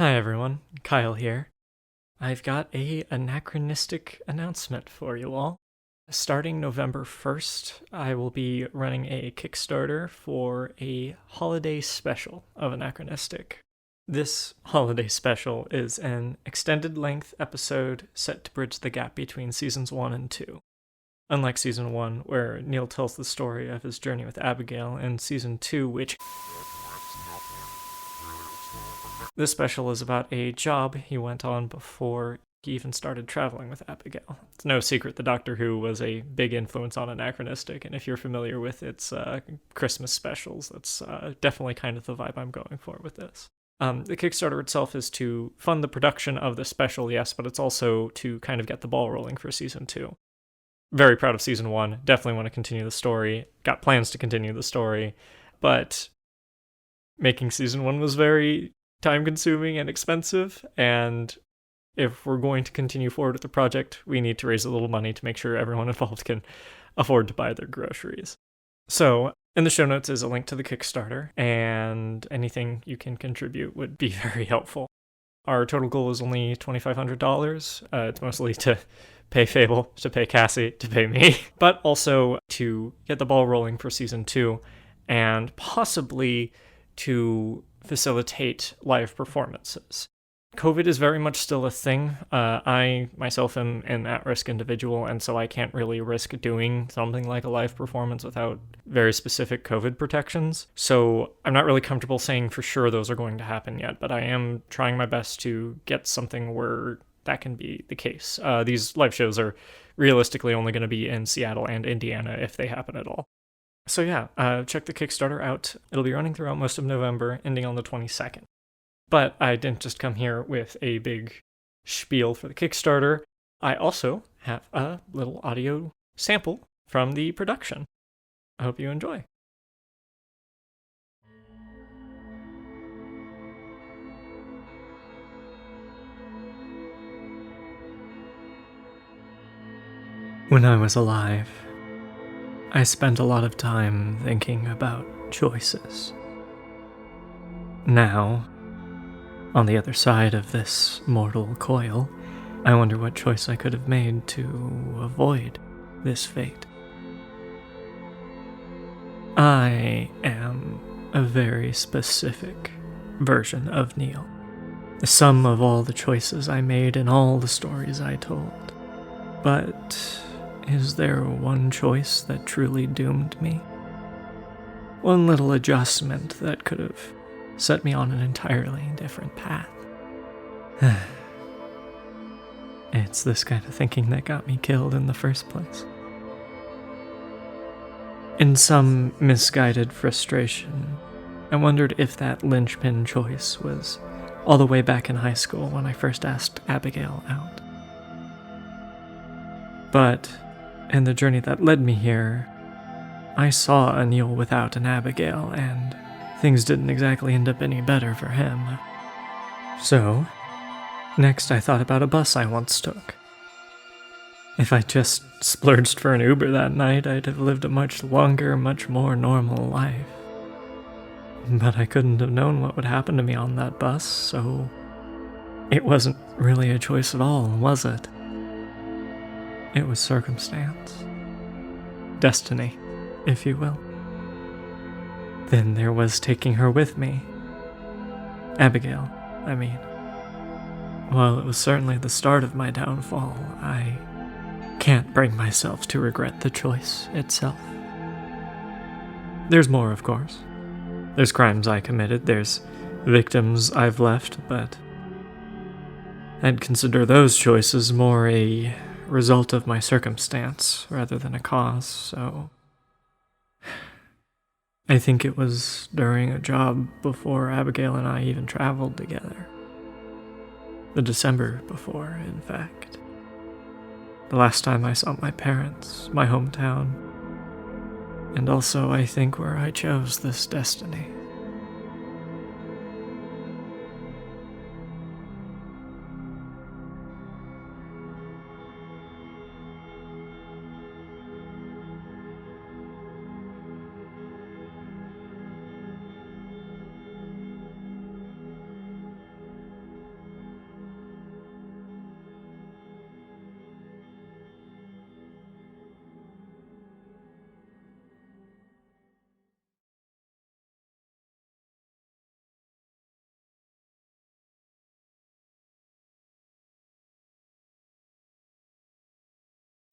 Hi everyone, Kyle here. I've got a anachronistic announcement for you all. Starting November 1st, I will be running a Kickstarter for a holiday special of Anachronistic. This holiday special is an extended-length episode set to bridge the gap between Seasons 1 and 2. Unlike Season 1, where Neil tells the story of his journey with Abigail, and Season 2, which... This special is about a job he went on before he even started traveling with Abigail. It's no secret the Doctor Who was a big influence on Anachronistic, and if you're familiar with its Christmas specials, that's definitely kind of the vibe I'm going for with this. The Kickstarter itself is to fund the production of the special, yes, but it's also to kind of get the ball rolling for Season 2. Very proud of Season 1, definitely want to continue the story, got plans to continue the story, but making Season 1 was very time-consuming and expensive, and if we're going to continue forward with the project, we need to raise a little money to make sure everyone involved can afford to buy their groceries. So, in the show notes is a link to the Kickstarter, and anything you can contribute would be very helpful. Our total goal is only $2,500. It's mostly to pay Fable, to pay Cassie, to pay me, but also to get the ball rolling for Season 2, and possibly to facilitate live performances. COVID is very much still a thing. I myself am an at-risk individual, and so I can't really risk doing something like a live performance without very specific COVID protections. So I'm not really comfortable saying for sure those are going to happen yet, but I am trying my best to get something where that can be the case. These live shows are realistically only going to be in Seattle and Indiana if they happen at all. So yeah, check the Kickstarter out. It'll be running throughout most of November, ending on the 22nd. But I didn't just come here with a big spiel for the Kickstarter. I also have a little audio sample from the production. I hope you enjoy. When I was alive, I spent a lot of time thinking about choices. Now, on the other side of this mortal coil, I wonder what choice I could have made to avoid this fate. I am a very specific version of Neil, the sum of all the choices I made and all the stories I told. But is there one choice that truly doomed me? One little adjustment that could have set me on an entirely different path. It's this kind of thinking that got me killed in the first place. In some misguided frustration, I wondered if that linchpin choice was all the way back in high school when I first asked Abigail out. But in the journey that led me here, I saw a Neil without an Abigail, and things didn't exactly end up any better for him. So, next I thought about a bus I once took. If I just splurged for an Uber that night, I'd have lived a much longer, much more normal life. But I couldn't have known what would happen to me on that bus, so it wasn't really a choice at all, was it? It was circumstance. Destiny, if you will. Then there was taking her with me. Abigail, I mean. While it was certainly the start of my downfall, I can't bring myself to regret the choice itself. There's more, of course. There's crimes I committed, there's victims I've left, but I'd consider those choices more a result of my circumstance rather than a cause, so I think it was during a job before Abigail and I even traveled together. The December before, in fact. The last time I saw my parents, my hometown, and also I think where I chose this destiny.